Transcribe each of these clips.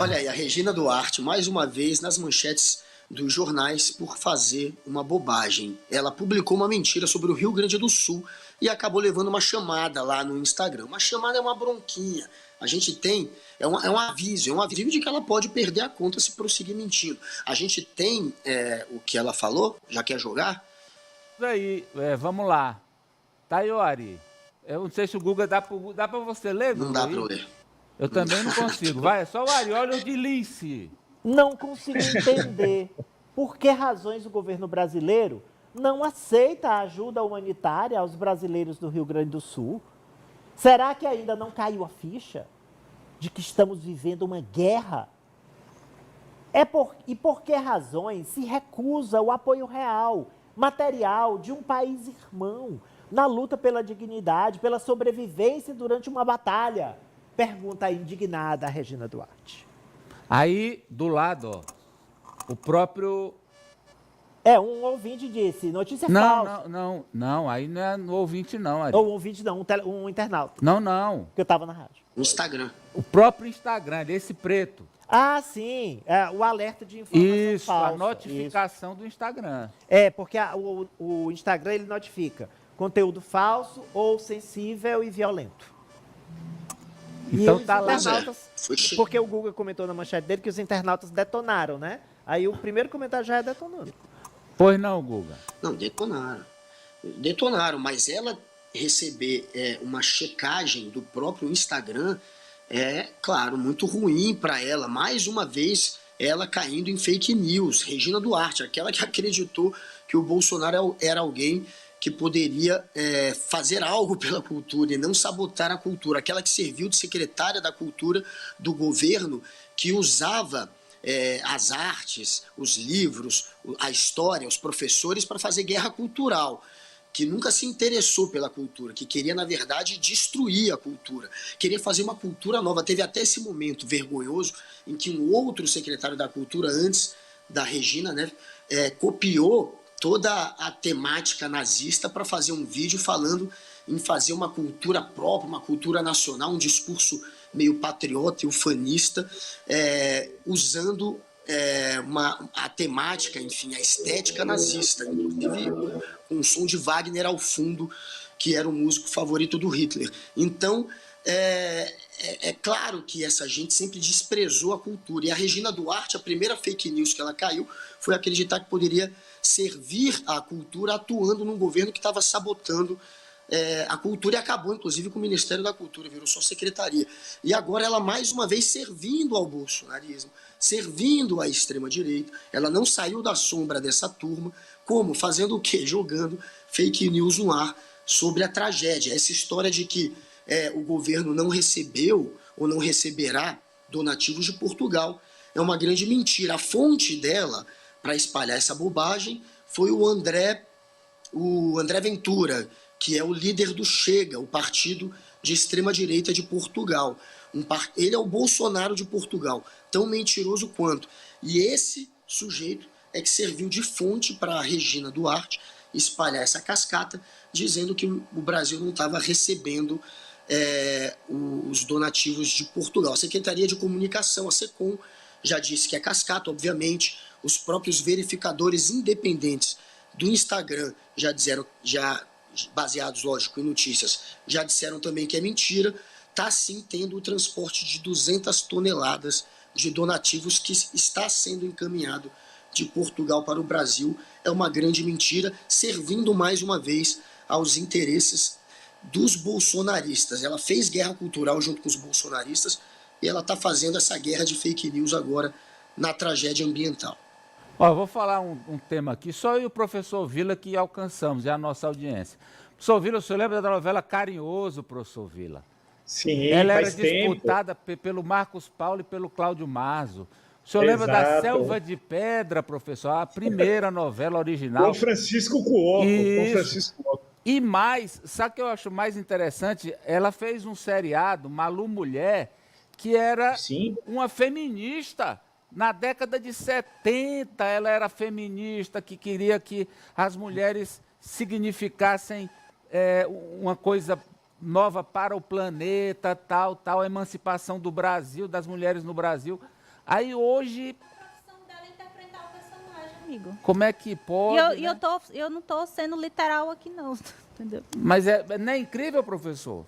Olha aí, a Regina Duarte, mais uma vez nas manchetes dos jornais por fazer uma bobagem. Ela publicou uma mentira sobre o Rio Grande do Sul e acabou levando uma chamada lá no Instagram. Uma chamada é uma bronquinha. A gente tem, é um aviso de que ela pode perder a conta se prosseguir mentindo. A gente tem o que ela falou, já quer jogar? Isso aí, vamos lá. Tayori, eu não sei se o Google dá para você ler, Google? Não dá para eu ler. Eu também não consigo. Vai, é só o Ariolho de Lince. Não consigo entender por que razões o governo brasileiro não aceita a ajuda humanitária aos brasileiros do Rio Grande do Sul. Será que ainda não caiu a ficha de que estamos vivendo uma guerra? E por que razões se recusa o apoio real, material de um país irmão na luta pela dignidade, pela sobrevivência durante uma batalha? Pergunta a indignada Regina Duarte. Aí, do lado, ó, o próprio... Um ouvinte disse, notícia falsa. Não, aí não é no ouvinte não, Ari. Ou um ouvinte não, um internauta. Não. Que eu estava na rádio. No Instagram. O próprio Instagram, desse preto. Ah, sim, o alerta de informação falsa. A notificação do Instagram. Porque o Instagram, ele notifica conteúdo falso ou sensível e violento. Então tá lá. Porque o Google comentou na manchete dele que os internautas detonaram, né? Aí o primeiro comentário já é detonando. Pois não, Guga? Não, detonaram. Detonaram, mas ela receber uma checagem do próprio Instagram é, claro, muito ruim para ela. Mais uma vez, ela caindo em fake news. Regina Duarte, aquela que acreditou que o Bolsonaro era alguém que poderia fazer algo pela cultura e não sabotar a cultura. Aquela que serviu de secretária da cultura do governo, que usava as artes, os livros, a história, os professores para fazer guerra cultural, que nunca se interessou pela cultura, que queria, na verdade, destruir a cultura, queria fazer uma cultura nova. Teve até esse momento vergonhoso em que um outro secretário da cultura, antes da Regina, né, copiou toda a temática nazista para fazer um vídeo falando em fazer uma cultura própria, uma cultura nacional, um discurso meio patriota e ufanista, usando a temática, enfim, a estética nazista, inclusive com um som de Wagner ao fundo, que era o músico favorito do Hitler. Então, é claro que essa gente sempre desprezou a cultura. E a Regina Duarte, a primeira fake news que ela caiu, foi acreditar que poderia servir à cultura atuando num governo que estava sabotando a cultura, e acabou, inclusive, com o Ministério da Cultura, virou só secretaria. E agora ela, mais uma vez, servindo ao bolsonarismo, servindo à extrema-direita. Ela não saiu da sombra dessa turma. Como? Fazendo o quê? Jogando fake news no ar sobre a tragédia. Essa história de que o governo não recebeu ou não receberá donativos de Portugal é uma grande mentira. A fonte dela, para espalhar essa bobagem, foi o André Ventura, que é o líder do Chega, o partido de extrema-direita de Portugal. Ele é o Bolsonaro de Portugal, tão mentiroso quanto. E esse sujeito é que serviu de fonte para a Regina Duarte espalhar essa cascata, dizendo que o Brasil não estava recebendo os donativos de Portugal. A Secretaria de Comunicação, a SECOM, já disse que é cascata, obviamente. Os próprios verificadores independentes do Instagram já disseram, baseados, lógico, em notícias, já disseram também que é mentira. Está sim tendo o transporte de 200 toneladas de donativos que está sendo encaminhado de Portugal para o Brasil. É uma grande mentira, servindo mais uma vez aos interesses dos bolsonaristas. Ela fez guerra cultural junto com os bolsonaristas e ela está fazendo essa guerra de fake news agora na tragédia ambiental. Ó, vou falar um tema aqui, só eu e o professor Vila que alcançamos, é a nossa audiência. Professor Vila, o senhor lembra da novela Carinhoso, professor Vila? Sim, ela era faz disputada pelo Marcos Paulo e pelo Cláudio Marzo. O senhor lembra da Selva de Pedra, professor? A primeira novela original. Com Francisco Cuoco. Com Francisco Cuoco. E mais, sabe o que eu acho mais interessante? Ela fez um seriado, Malu Mulher, que era uma feminista. Na década de 70, ela era feminista, que queria que as mulheres significassem uma coisa nova para o planeta, tal, a emancipação do Brasil, das mulheres no Brasil. Aí hoje... A profissão dela é interpretar o personagem, amigo. Como é que pode, E né? eu não tô sendo literal aqui, não. Entendeu? Mas não é incrível, professor?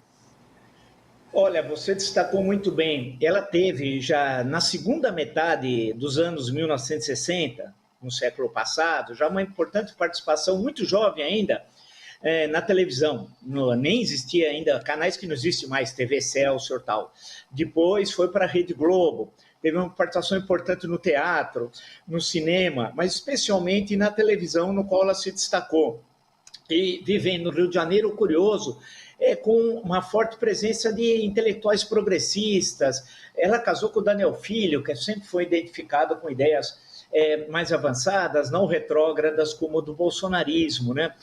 Olha, você destacou muito bem. Ela teve já na segunda metade dos anos 1960, no século passado, já uma importante participação, muito jovem ainda, na televisão. Nem existia ainda, canais que não existem mais, TV Celso e tal. Depois foi para a Rede Globo, teve uma participação importante no teatro, no cinema, mas especialmente na televisão, no qual ela se destacou. E vivendo no Rio de Janeiro, curioso, com uma forte presença de intelectuais progressistas. Ela casou com o Daniel Filho, que sempre foi identificado com ideias mais avançadas, não retrógradas, como o do bolsonarismo, né?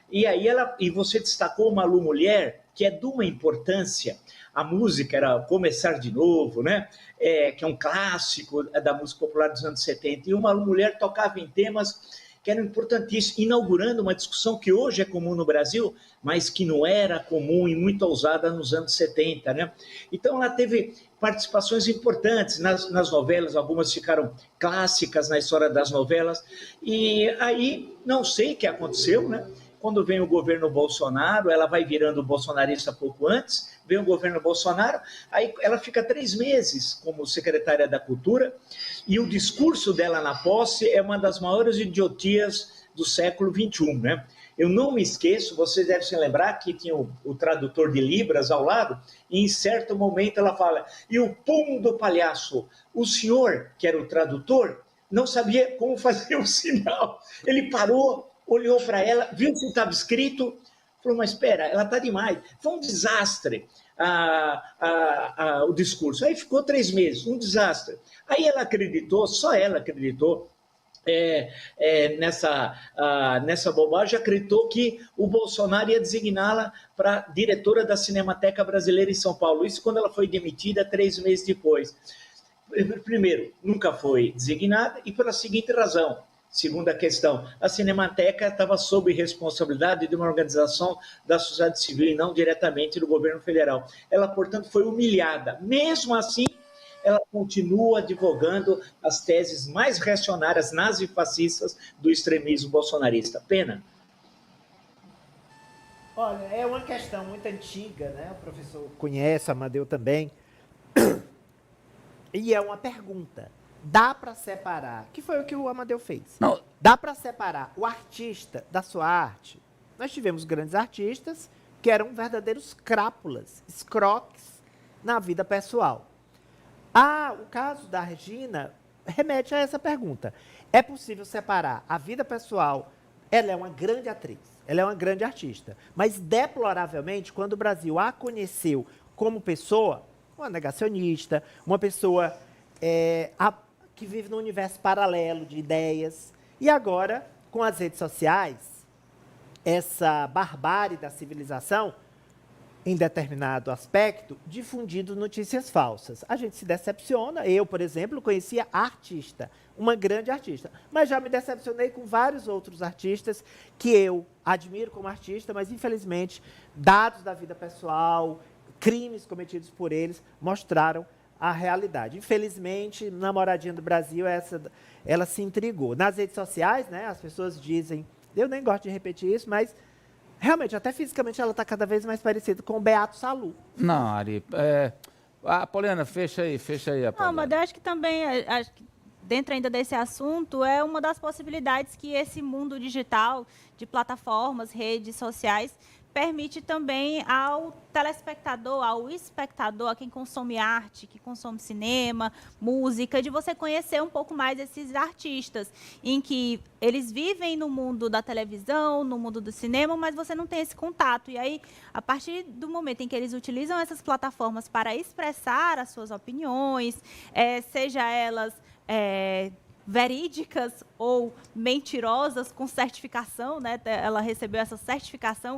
E você destacou uma Malu Mulher, que é de uma importância. A música era Começar de Novo, né? Que é um clássico da música popular dos anos 70. E uma Malu Mulher tocava em temas que eram importantíssimos, inaugurando uma discussão que hoje é comum no Brasil, mas que não era comum e muito ousada nos anos 70, né? Então, ela teve participações importantes nas novelas, algumas ficaram clássicas na história das novelas, e aí, não sei o que aconteceu, né? Quando vem o governo Bolsonaro, ela vai virando bolsonarista pouco antes, vem o governo Bolsonaro, aí ela fica 3 meses como secretária da Cultura, e o discurso dela na posse é uma das maiores idiotias do século XXI, né? Eu não me esqueço, vocês devem se lembrar que tinha o tradutor de Libras ao lado, e em certo momento ela fala, e o pum do palhaço, o senhor, que era o tradutor, não sabia como fazer o sinal. Ele parou, olhou para ela, viu que estava escrito, falou, mas espera, ela está demais. Foi um desastre o discurso. Aí ficou 3 meses, um desastre. Aí ela acreditou, só ela acreditou, nessa bobagem, acreditou que o Bolsonaro ia designá-la para diretora da Cinemateca Brasileira em São Paulo. Isso quando ela foi demitida 3 meses depois. Primeiro, nunca foi designada, e pela seguinte razão. Segunda questão, a Cinemateca estava sob responsabilidade de uma organização da sociedade civil e não diretamente do governo federal. Ela, portanto, foi humilhada. Mesmo assim, ela continua advogando as teses mais reacionárias nazifascistas do extremismo bolsonarista. Pena. Olha, é uma questão muito antiga, né? O professor conhece, a Amadeu também. E é uma pergunta. Dá para separar, que foi o que o Amadeu fez. Não. Dá para separar o artista da sua arte? Nós tivemos grandes artistas que eram verdadeiros crápulas, escroques na vida pessoal. O caso da Regina remete a essa pergunta. É possível separar a vida pessoal? Ela é uma grande atriz, ela é uma grande artista, mas deploravelmente, quando o Brasil a conheceu como pessoa, uma negacionista, uma pessoa que vive num universo paralelo de ideias. E agora, com as redes sociais, essa barbárie da civilização, em determinado aspecto, difundindo notícias falsas. A gente se decepciona. Eu, por exemplo, conhecia a artista, uma grande artista, mas já me decepcionei com vários outros artistas que eu admiro como artista, mas, infelizmente, dados da vida pessoal, crimes cometidos por eles, mostraram a realidade. Infelizmente, namoradinha do Brasil, ela se intrigou. Nas redes sociais, né, as pessoas dizem, eu nem gosto de repetir isso, mas realmente, até fisicamente, ela está cada vez mais parecida com o Beato Salu. Não, Ari, Poliana, fecha aí, Poliana. Não, mas eu acho que também, dentro ainda desse assunto, é uma das possibilidades que esse mundo digital, de plataformas, redes sociais, permite também ao telespectador, ao espectador, a quem consome arte, que consome cinema, música, de você conhecer um pouco mais esses artistas, em que eles vivem no mundo da televisão, no mundo do cinema, mas você não tem esse contato. E aí, a partir do momento em que eles utilizam essas plataformas para expressar as suas opiniões, seja elas verídicas ou mentirosas, com certificação, né? Ela recebeu essa certificação